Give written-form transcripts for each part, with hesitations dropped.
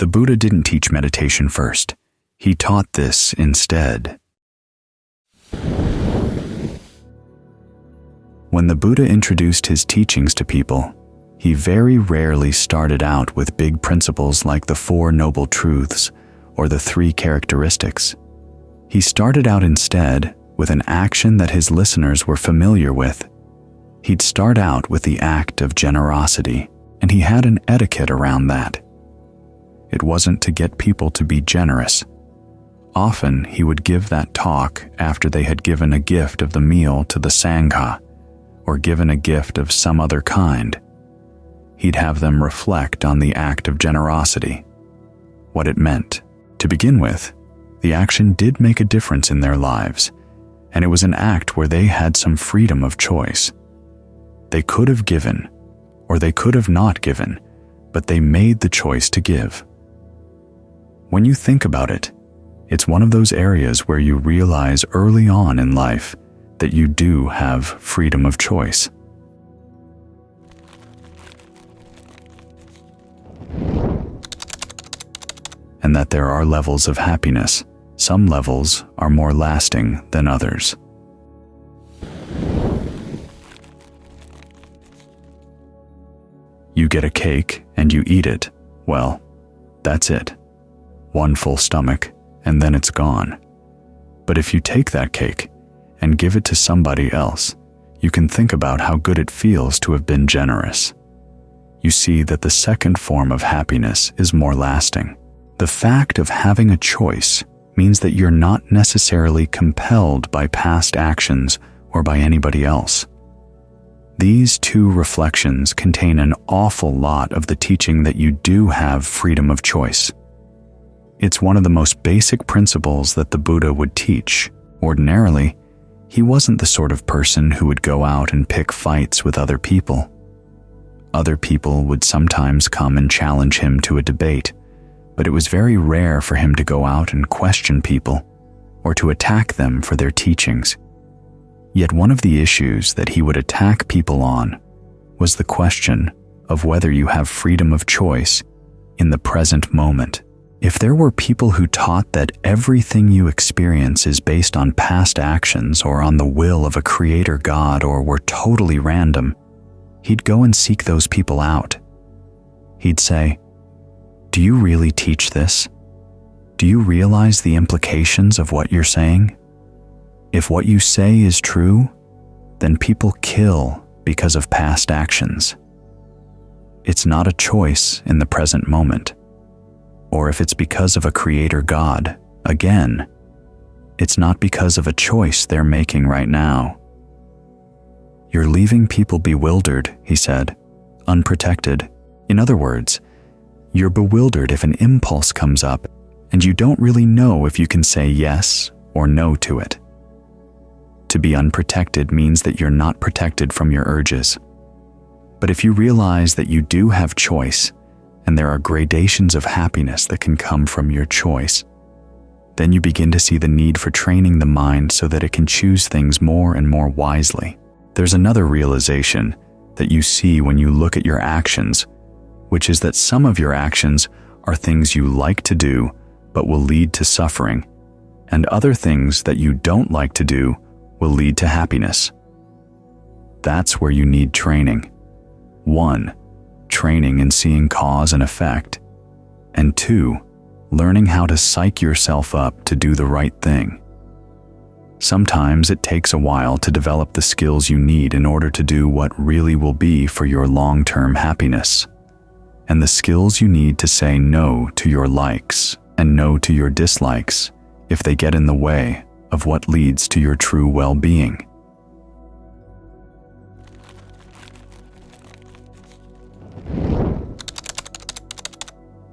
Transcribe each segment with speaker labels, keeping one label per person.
Speaker 1: The Buddha didn't teach meditation first. He taught this instead. When the Buddha introduced his teachings to people, he very rarely started out with big principles like the Four Noble Truths or the Three Characteristics. He started out instead with an action that his listeners were familiar with. He'd start out with the act of generosity, and he had an etiquette around that. It wasn't to get people to be generous. Often he would give that talk after they had given a gift of the meal to the Sangha, or given a gift of some other kind. He'd have them reflect on the act of generosity, what it meant. To begin with, the action did make a difference in their lives, and it was an act where they had some freedom of choice. They could have given, or they could have not given, but they made the choice to give. When you think about it, it's one of those areas where you realize early on in life that you do have freedom of choice. And that there are levels of happiness. Some levels are more lasting than others. You get a cake and you eat it. Well, that's it. One full stomach, and then it's gone. But if you take that cake and give it to somebody else, you can think about how good it feels to have been generous. You see that the second form of happiness is more lasting. The fact of having a choice means that you're not necessarily compelled by past actions or by anybody else. These two reflections contain an awful lot of the teaching that you do have freedom of choice. It's one of the most basic principles that the Buddha would teach. Ordinarily, he wasn't the sort of person who would go out and pick fights with other people. Other people would sometimes come and challenge him to a debate, but it was very rare for him to go out and question people or to attack them for their teachings. Yet one of the issues that he would attack people on was the question of whether you have freedom of choice in the present moment. If there were people who taught that everything you experience is based on past actions or on the will of a creator God or were totally random, he'd go and seek those people out. He'd say, "Do you really teach this? Do you realize the implications of what you're saying? If what you say is true, then people kill because of past actions. It's not a choice in the present moment. Or if it's because of a creator God, again, it's not because of a choice they're making right now. You're leaving people bewildered," he said, "unprotected. In other words, you're bewildered if an impulse comes up and you don't really know if you can say yes or no to it. To be unprotected means that you're not protected from your urges. But if you realize that you do have choice, and there are gradations of happiness that can come from your choice, then you begin to see the need for training the mind so that it can choose things more and more wisely. There's another realization that you see when you look at your actions, which is that some of your actions are things you like to do but will lead to suffering, and other things that you don't like to do will lead to happiness. That's where you need training. 1, training in seeing cause and effect, and 2, learning how to psych yourself up to do the right thing. Sometimes it takes a while to develop the skills you need in order to do what really will be for your long-term happiness, and the skills you need to say no to your likes and no to your dislikes if they get in the way of what leads to your true well-being.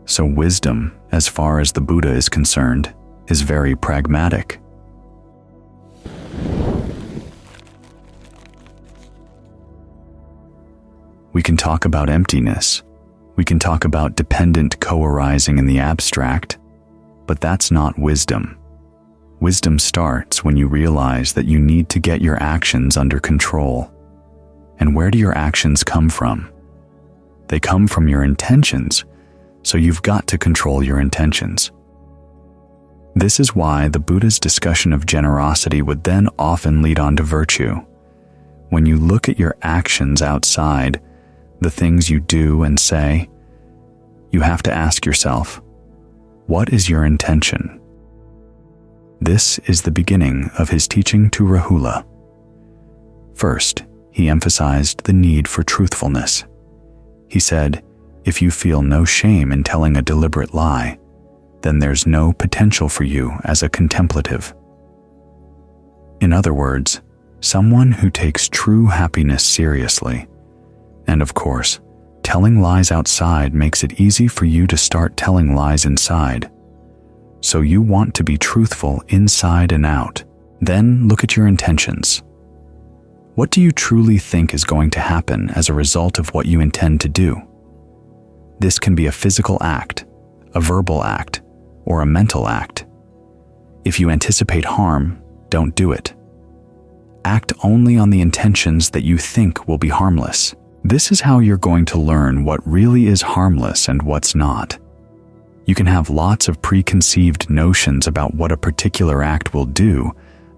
Speaker 1: So wisdom, as far as the Buddha is concerned, is very pragmatic. We can talk about emptiness. We can talk about dependent co-arising in the abstract, but that's not wisdom. Wisdom starts when you realize that you need to get your actions under control. And where do your actions come from? They come from your intentions. so you've got to control your intentions. This is why the Buddha's discussion of generosity would then often lead on to virtue. When you look at your actions outside, the things you do and say, you have to ask yourself, what is your intention? This is the beginning of his teaching to Rahula. First, he emphasized the need for truthfulness. He said, if you feel no shame in telling a deliberate lie, then there's no potential for you as a contemplative. In other words, someone who takes true happiness seriously. And of course, telling lies outside makes it easy for you to start telling lies inside. So you want to be truthful inside and out. Then look at your intentions. What do you truly think is going to happen as a result of what you intend to do? This can be a physical act, a verbal act, or a mental act. If you anticipate harm, don't do it. Act only on the intentions that you think will be harmless. This is how you're going to learn what really is harmless and what's not. You can have lots of preconceived notions about what a particular act will do,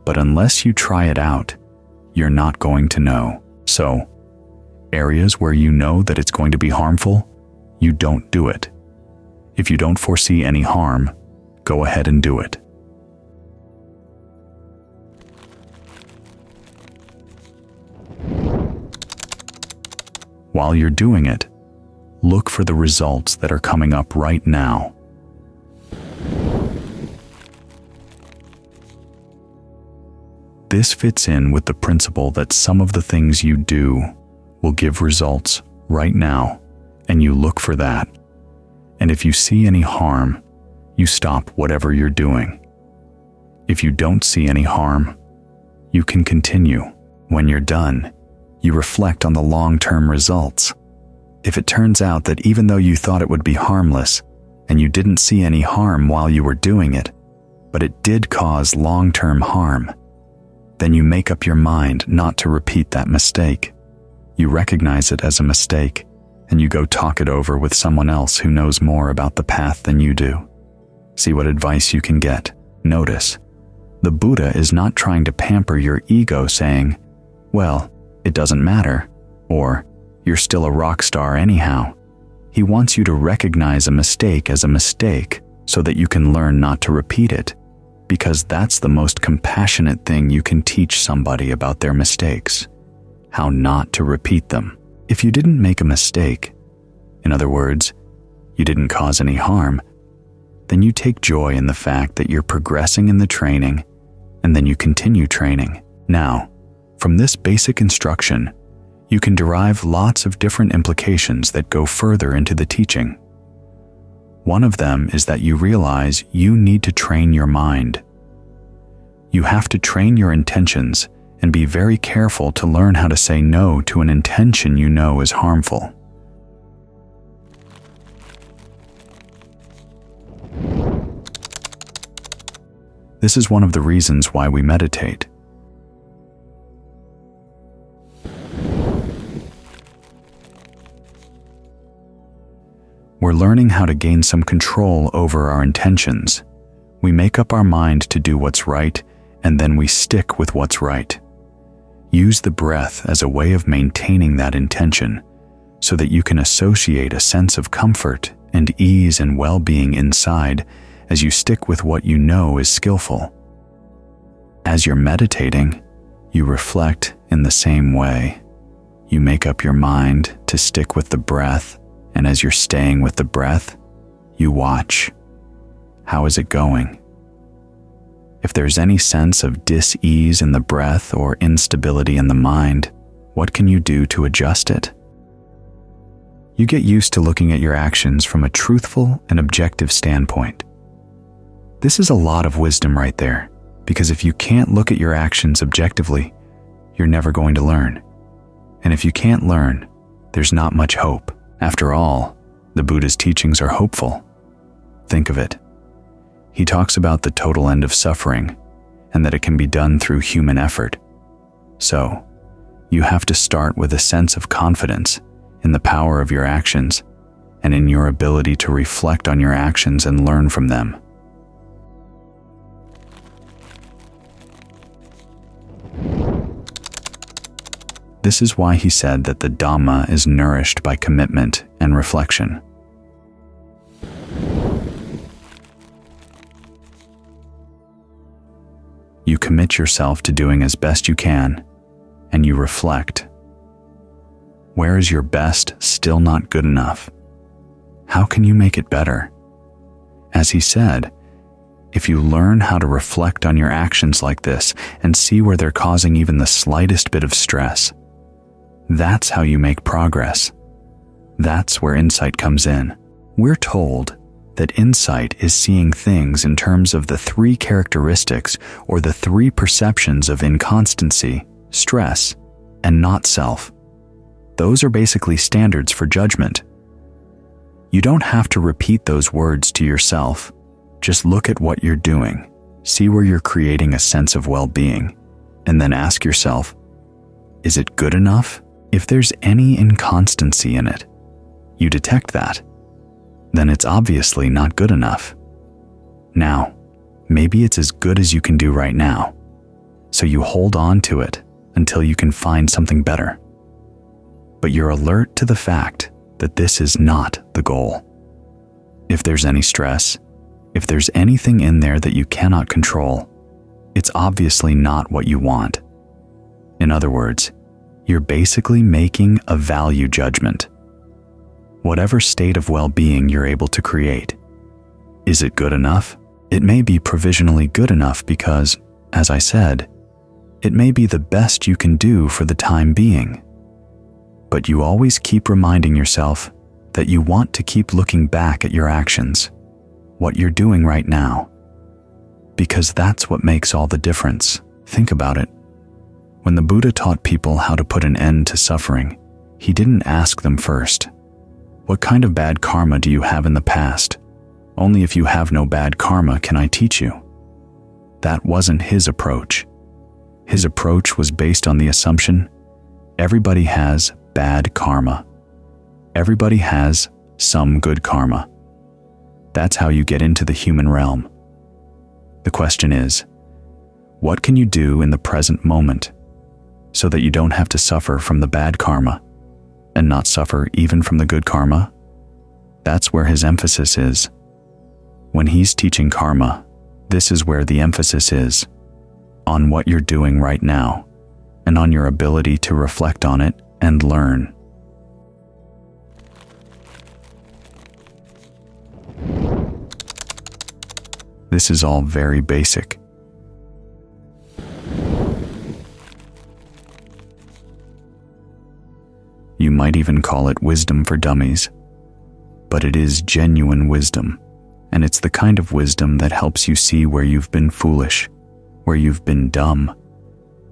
Speaker 1: but unless you try it out, you're not going to know. So, areas where you know that it's going to be harmful, you don't do it. If you don't foresee any harm, go ahead and do it. While you're doing it, look for the results that are coming up right now. This fits in with the principle that some of the things you do will give results right now, and you look for that. And if you see any harm, you stop whatever you're doing. If you don't see any harm, you can continue. When you're done, you reflect on the long-term results. If it turns out that even though you thought it would be harmless, and you didn't see any harm while you were doing it, but it did cause long-term harm, then you make up your mind not to repeat that mistake. You recognize it as a mistake, and you go talk it over with someone else who knows more about the path than you do. See what advice you can get. Notice, the Buddha is not trying to pamper your ego saying, well, it doesn't matter, or you're still a rock star anyhow. He wants you to recognize a mistake as a mistake so that you can learn not to repeat it, because that's the most compassionate thing you can teach somebody about their mistakes, how not to repeat them. If you didn't make a mistake, in other words, you didn't cause any harm, then you take joy in the fact that you're progressing in the training, and then you continue training. Now, from this basic instruction, you can derive lots of different implications that go further into the teaching. One of them is that you realize you need to train your mind. You have to train your intentions and be very careful to learn how to say no to an intention you know is harmful. This is one of the reasons why we meditate. We're learning how to gain some control over our intentions. We make up our mind to do what's right, and then we stick with what's right. Use the breath as a way of maintaining that intention, so that you can associate a sense of comfort and ease and well-being inside as you stick with what you know is skillful. As you're meditating, you reflect in the same way. You make up your mind to stick with the breath, and as you're staying with the breath, you watch. How is it going? If there's any sense of dis-ease in the breath or instability in the mind, what can you do to adjust it? You get used to looking at your actions from a truthful and objective standpoint. This is a lot of wisdom right there, because if you can't look at your actions objectively, you're never going to learn. And if you can't learn, there's not much hope. After all, the Buddha's teachings are hopeful. Think of it. He talks about the total end of suffering and that it can be done through human effort. So, you have to start with a sense of confidence in the power of your actions and in your ability to reflect on your actions and learn from them. This is why he said that the Dhamma is nourished by commitment and reflection. You commit yourself to doing as best you can, and you reflect. Where is your best still not good enough? How can you make it better? As he said, if you learn how to reflect on your actions like this and see where they're causing even the slightest bit of stress, that's how you make progress. That's where insight comes in. We're told that insight is seeing things in terms of the three characteristics or the three perceptions of inconstancy, stress, and not self. Those are basically standards for judgment. You don't have to repeat those words to yourself. Just look at what you're doing, see where you're creating a sense of well-being, and then ask yourself, is it good enough? If there's any inconstancy in it, you detect that, then it's obviously not good enough. Now, maybe it's as good as you can do right now, so you hold on to it until you can find something better. But you're alert to the fact that this is not the goal. If there's any stress, if there's anything in there that you cannot control, it's obviously not what you want. In other words, you're basically making a value judgment. Whatever state of well-being you're able to create, is it good enough? It may be provisionally good enough because, as I said, it may be the best you can do for the time being. But you always keep reminding yourself that you want to keep looking back at your actions, what you're doing right now, because that's what makes all the difference. Think about it. When the Buddha taught people how to put an end to suffering, he didn't ask them first, what kind of bad karma do you have in the past? Only if you have no bad karma can I teach you. That wasn't his approach. His approach was based on the assumption everybody has bad karma. Everybody has some good karma. That's how you get into the human realm. The question is, what can you do in the present moment so that you don't have to suffer from the bad karma and not suffer even from the good karma? That's where his emphasis is. When he's teaching karma, this is where the emphasis is, on what you're doing right now and on your ability to reflect on it and learn. This is all very basic. You might even call it wisdom for dummies, but it is genuine wisdom, and it's the kind of wisdom that helps you see where you've been foolish, where you've been dumb,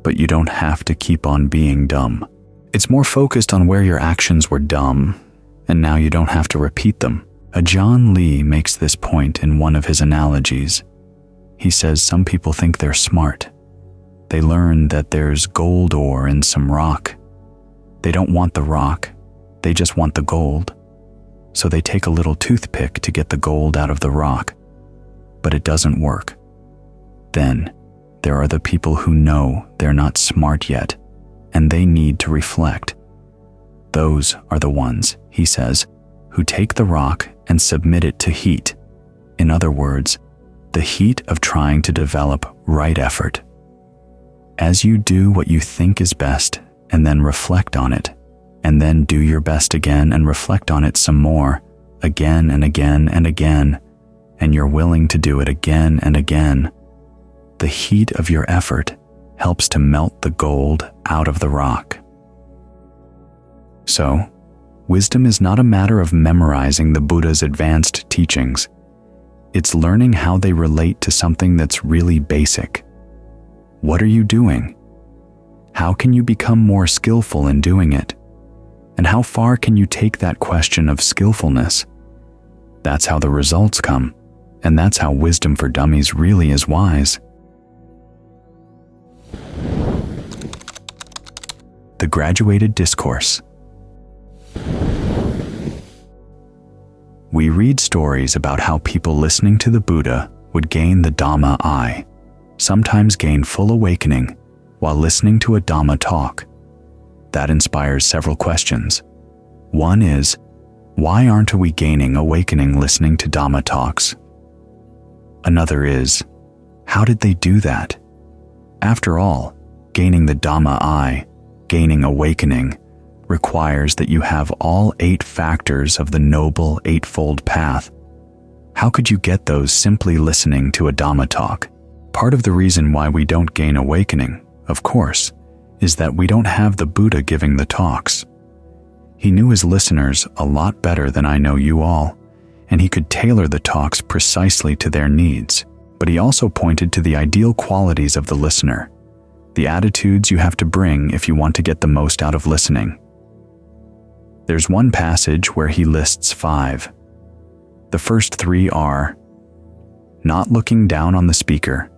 Speaker 1: but you don't have to keep on being dumb. It's more focused on where your actions were dumb, and now you don't have to repeat them. John Lee makes this point in one of his analogies. He says some people think they're smart. They learn that there's gold ore in some rock. They don't want the rock, they just want the gold. So they take a little toothpick to get the gold out of the rock, but it doesn't work. Then there are the people who know they're not smart yet, and they need to reflect. Those are the ones, he says, who take the rock and submit it to heat. In other words, the heat of trying to develop right effort. As you do what you think is best and then reflect on it, and then do your best again and reflect on it some more, again and again and again, and you're willing to do it again and again, the heat of your effort helps to melt the gold out of the rock. So, wisdom is not a matter of memorizing the Buddha's advanced teachings. It's learning how they relate to something that's really basic. What are you doing? How can you become more skillful in doing it? And how far can you take that question of skillfulness? That's how the results come, and that's how wisdom for dummies really is wise. The graduated discourse. We read stories about how people listening to the Buddha would gain the Dhamma eye, sometimes gain full awakening while listening to a Dhamma talk. That inspires several questions. One is, why aren't we gaining awakening listening to Dhamma talks? Another is, how did they do that? After all, gaining the Dhamma eye, gaining awakening, requires that you have all 8 factors of the Noble Eightfold Path. How could you get those simply listening to a Dhamma talk? Part of the reason why we don't gain awakening, of course, is that we don't have the Buddha giving the talks. He knew his listeners a lot better than I know you all, and he could tailor the talks precisely to their needs. But he also pointed to the ideal qualities of the listener, the attitudes you have to bring if you want to get the most out of listening. There's one passage where he lists 5. The first 3 are not looking down on the speaker,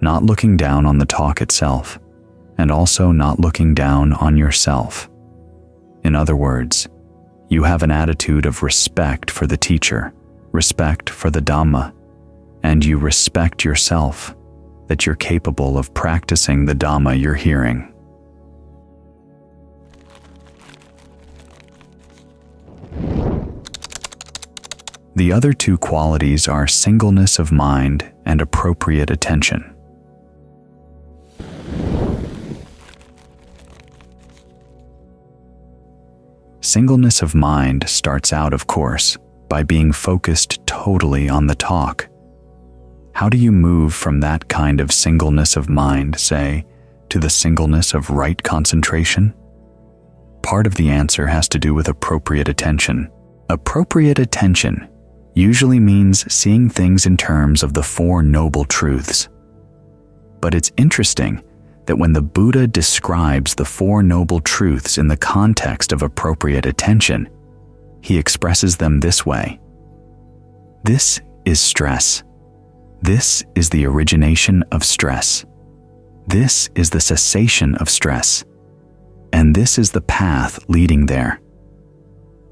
Speaker 1: not looking down on the talk itself, and also not looking down on yourself. In other words, you have an attitude of respect for the teacher, respect for the Dhamma, and you respect yourself, that you're capable of practicing the Dhamma you're hearing. The other 2 qualities are singleness of mind and appropriate attention. Singleness of mind starts out, of course, by being focused totally on the talk. How do you move from that kind of singleness of mind, say, to the singleness of right concentration? Part of the answer has to do with appropriate attention. Appropriate attention usually means seeing things in terms of the 4 noble truths. But it's interesting that when the Buddha describes the 4 noble truths in the context of appropriate attention, he expresses them this way. This is stress. This is the origination of stress. This is the cessation of stress. And this is the path leading there.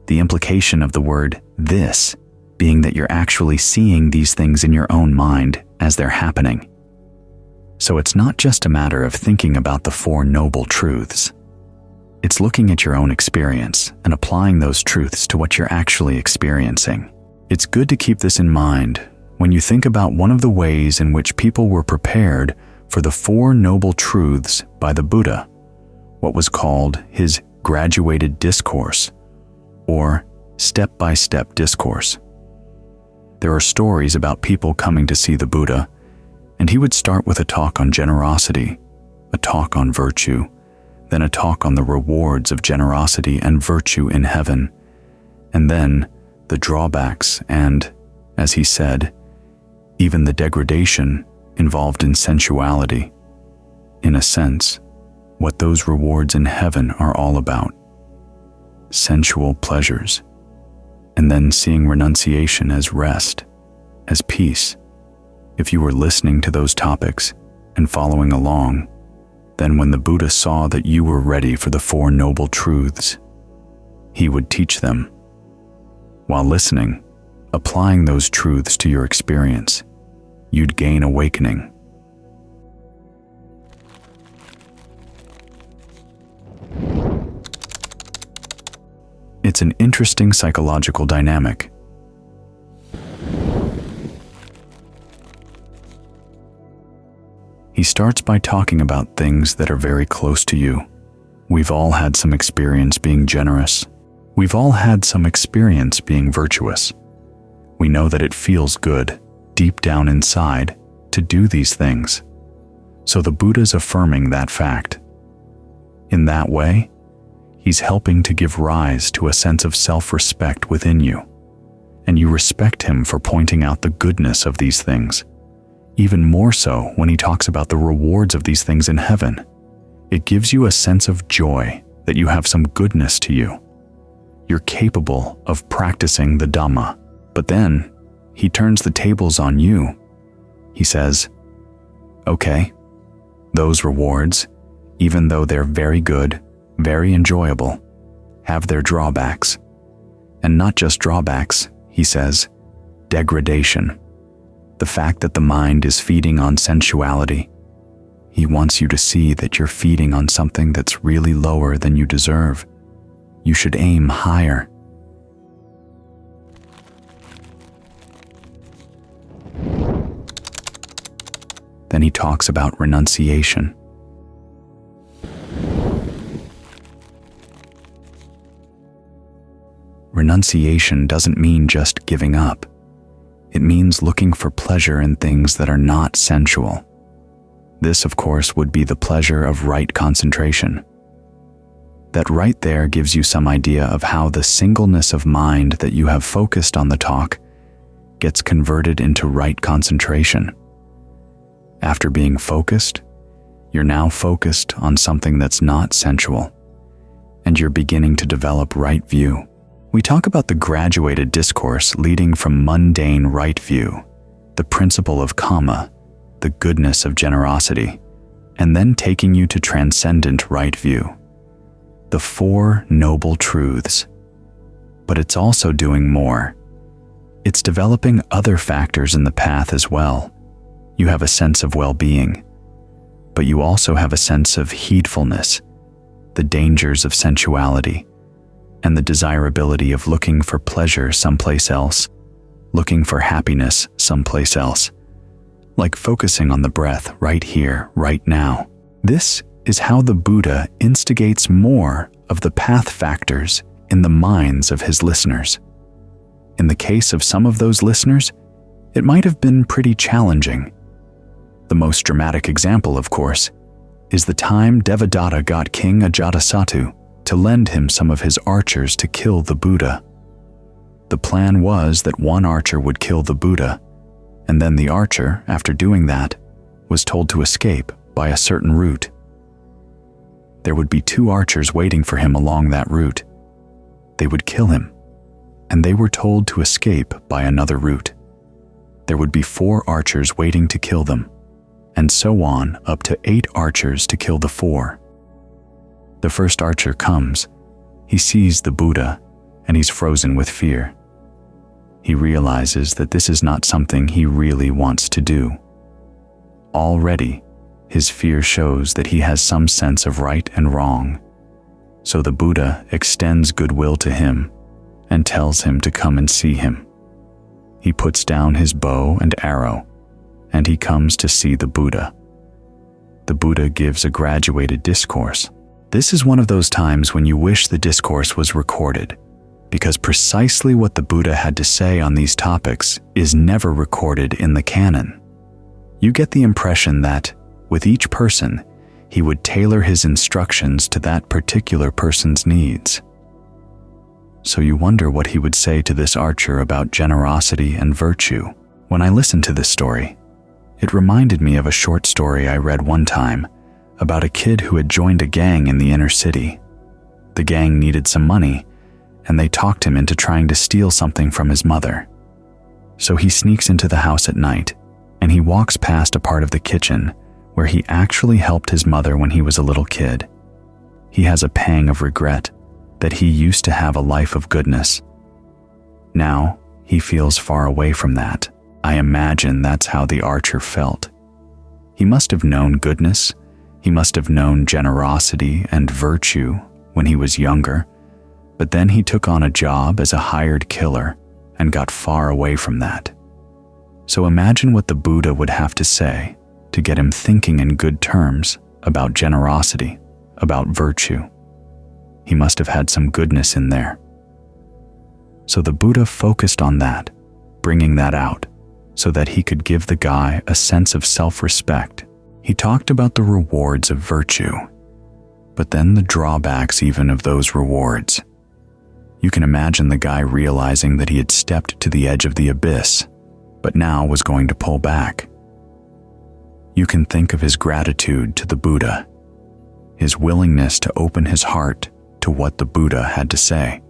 Speaker 1: The implication of the word this being that you're actually seeing these things in your own mind as they're happening. So it's not just a matter of thinking about the 4 noble truths. It's looking at your own experience and applying those truths to what you're actually experiencing. It's good to keep this in mind when you think about one of the ways in which people were prepared for the 4 noble truths by the Buddha, what was called his graduated discourse, or step-by-step discourse. There are stories about people coming to see the Buddha, and he would start with a talk on generosity, a talk on virtue, then a talk on the rewards of generosity and virtue in heaven, and then the drawbacks and, as he said, even the degradation involved in sensuality. In a sense, what those rewards in heaven are all about. Sensual pleasures, and then seeing renunciation as rest, as peace. If you were listening to those topics and following along, then when the Buddha saw that you were ready for the 4 noble truths, he would teach them. While listening, applying those truths to your experience, you'd gain awakening. It's an interesting psychological dynamic. He starts by talking about things that are very close to you. We've all had some experience being generous. We've all had some experience being virtuous. We know that it feels good, deep down inside, to do these things. So the Buddha's affirming that fact. In that way, he's helping to give rise to a sense of self-respect within you, and you respect him for pointing out the goodness of these things. Even more so when he talks about the rewards of these things in heaven. It gives you a sense of joy that you have some goodness to you. You're capable of practicing the Dhamma. But then, he turns the tables on you. He says, okay, those rewards, even though they're very good, very enjoyable, have their drawbacks. And not just drawbacks, he says, degradation, the fact that the mind is feeding on sensuality. He wants you to see that you're feeding on something that's really lower than you deserve. You should aim higher. Then he talks about renunciation. Renunciation doesn't mean just giving up. It means looking for pleasure in things that are not sensual. This, of course, would be the pleasure of right concentration. That right there gives you some idea of how the singleness of mind that you have focused on the talk gets converted into right concentration. After being focused, you're now focused on something that's not sensual, and you're beginning to develop right view. We talk about the graduated discourse leading from mundane right view, the principle of karma, the goodness of generosity, and then taking you to transcendent right view, the Four Noble Truths. But it's also doing more. It's developing other factors in the path as well. You have a sense of well-being, but you also have a sense of heedfulness, the dangers of sensuality, and the desirability of looking for pleasure someplace else, looking for happiness someplace else, like focusing on the breath right here, right now. This is how the Buddha instigates more of the path factors in the minds of his listeners. In the case of some of those listeners, it might have been pretty challenging. The most dramatic example, of course, is the time Devadatta got King Ajatasattu to lend him some of his archers to kill the Buddha. The plan was that one archer would kill the Buddha, and then the archer, after doing that, was told to escape by a certain route. There would be 2 archers waiting for him along that route. They would kill him, and they were told to escape by another route. There would be 4 archers waiting to kill them, and so on up to 8 archers to kill the 4. The first archer comes. He sees the Buddha, and he's frozen with fear. He realizes that this is not something he really wants to do. Already, his fear shows that he has some sense of right and wrong. So the Buddha extends goodwill to him and tells him to come and see him. He puts down his bow and arrow, and he comes to see the Buddha. The Buddha gives a graduated discourse. This is one of those times when you wish the discourse was recorded, because precisely what the Buddha had to say on these topics is never recorded in the canon. You get the impression that, with each person, he would tailor his instructions to that particular person's needs. So you wonder what he would say to this archer about generosity and virtue. When I listened to this story, it reminded me of a short story I read one time about a kid who had joined a gang in the inner city. The gang needed some money, and they talked him into trying to steal something from his mother. So he sneaks into the house at night, and he walks past a part of the kitchen where he actually helped his mother when he was a little kid. He has a pang of regret that he used to have a life of goodness. Now, he feels far away from that. I imagine that's how the archer felt. He must have known goodness. He must have known generosity and virtue when he was younger, but then he took on a job as a hired killer and got far away from that. So imagine what the Buddha would have to say to get him thinking in good terms about generosity, about virtue. He must have had some goodness in there. So the Buddha focused on that, bringing that out, so that he could give the guy a sense of self-respect. He talked about the rewards of virtue, but then the drawbacks even of those rewards. You can imagine the guy realizing that he had stepped to the edge of the abyss, but now was going to pull back. You can think of his gratitude to the Buddha, his willingness to open his heart to what the Buddha had to say.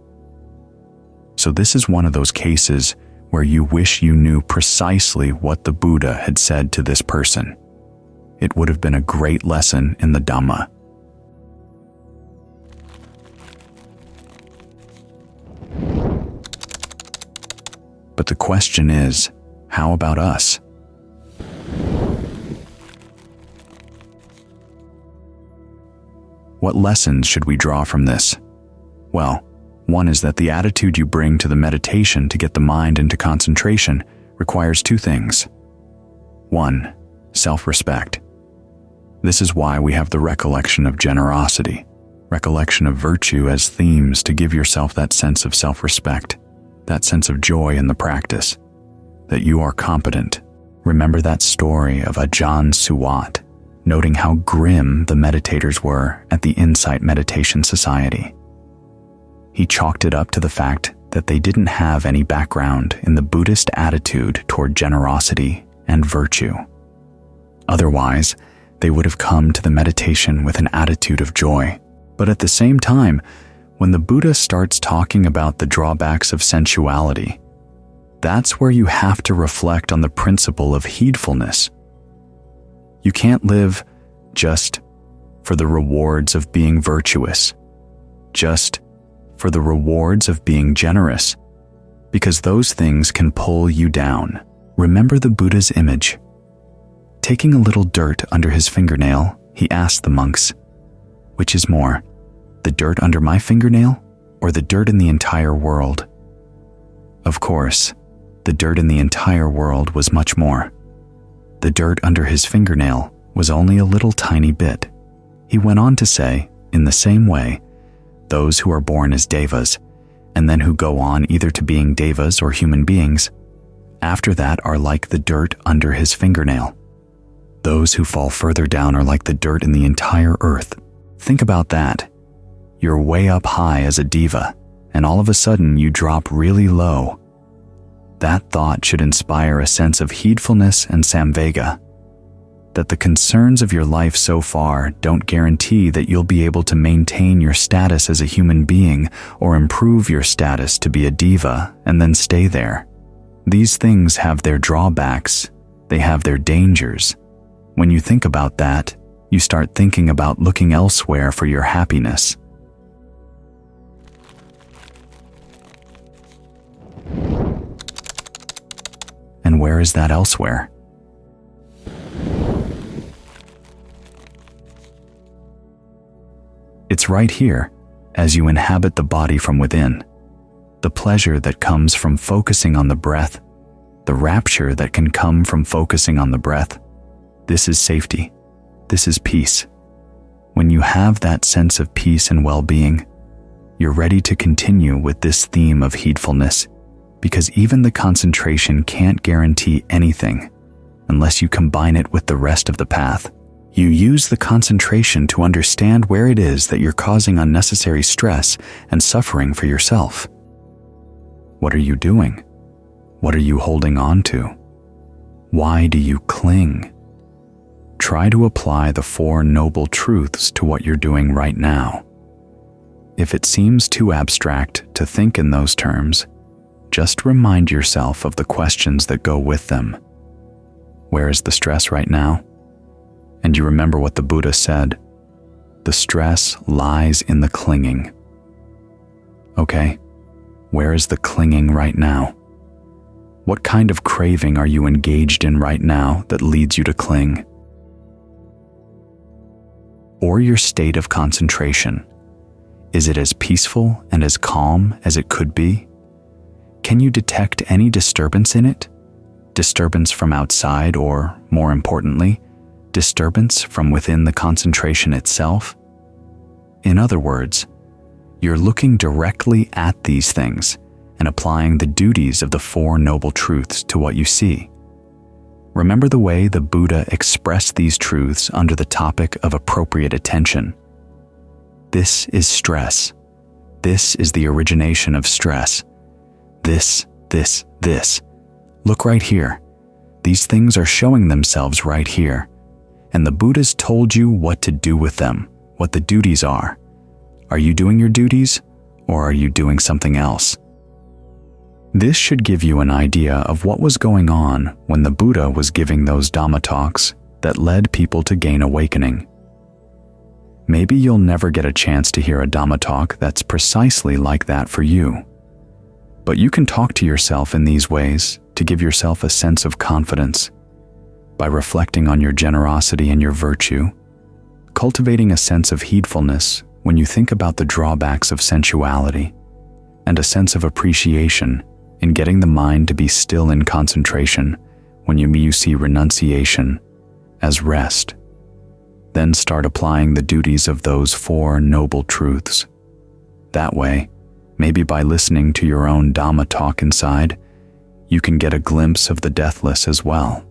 Speaker 1: So this is one of those cases where you wish you knew precisely what the Buddha had said to this person. It would have been a great lesson in the Dhamma. But the question is, how about us? What lessons should we draw from this? Well, one is that the attitude you bring to the meditation to get the mind into concentration requires two things. One, self-respect. This is why we have the recollection of generosity, recollection of virtue as themes to give yourself that sense of self-respect, that sense of joy in the practice, that you are competent. Remember that story of Ajahn Suwat, noting how grim the meditators were at the Insight Meditation Society. He chalked it up to the fact that they didn't have any background in the Buddhist attitude toward generosity and virtue. Otherwise, they would have come to the meditation with an attitude of joy. But at the same time, when the Buddha starts talking about the drawbacks of sensuality, that's where you have to reflect on the principle of heedfulness. You can't live just for the rewards of being virtuous, just for the rewards of being generous, because those things can pull you down. Remember the Buddha's image. Taking a little dirt under his fingernail, he asked the monks, "Which is more, the dirt under my fingernail or the dirt in the entire world?" Of course, the dirt in the entire world was much more. The dirt under his fingernail was only a little tiny bit. He went on to say, in the same way, those who are born as devas, and then who go on either to being devas or human beings, after that are like the dirt under his fingernail. Those who fall further down are like the dirt in the entire earth. Think about that. You're way up high as a deva, and all of a sudden you drop really low. That thought should inspire a sense of heedfulness and samvega, that the concerns of your life so far don't guarantee that you'll be able to maintain your status as a human being or improve your status to be a deva and then stay there. These things have their drawbacks, they have their dangers. When you think about that, you start thinking about looking elsewhere for your happiness. And where is that elsewhere? It's right here, as you inhabit the body from within. The pleasure that comes from focusing on the breath, the rapture that can come from focusing on the breath. This is safety. This is peace. When you have that sense of peace and well-being, you're ready to continue with this theme of heedfulness, because even the concentration can't guarantee anything unless you combine it with the rest of the path. You use the concentration to understand where it is that you're causing unnecessary stress and suffering for yourself. What are you doing? What are you holding on to? Why do you cling? Try to apply the Four Noble Truths to what you're doing right now. If it seems too abstract to think in those terms, just remind yourself of the questions that go with them. Where is the stress right now? And you remember what the Buddha said, the stress lies in the clinging. Okay, where is the clinging right now? What kind of craving are you engaged in right now that leads you to cling? Or your state of concentration, is it as peaceful and as calm as it could be? Can you detect any disturbance in it? Disturbance from outside or, more importantly, disturbance from within the concentration itself? In other words, you're looking directly at these things and applying the duties of the Four Noble Truths to what you see. Remember the way the Buddha expressed these truths under the topic of appropriate attention. This is stress. This is the origination of stress. This. Look right here. These things are showing themselves right here. And the Buddha's told you what to do with them, what the duties are. Are you doing your duties, or are you doing something else? This should give you an idea of what was going on when the Buddha was giving those Dhamma talks that led people to gain awakening. Maybe you'll never get a chance to hear a Dhamma talk that's precisely like that for you. But you can talk to yourself in these ways to give yourself a sense of confidence by reflecting on your generosity and your virtue, cultivating a sense of heedfulness when you think about the drawbacks of sensuality, and a sense of appreciation in getting the mind to be still in concentration when you see renunciation as rest. Then start applying the duties of those 4 noble truths. That way, maybe by listening to your own Dhamma talk inside, you can get a glimpse of the deathless as well.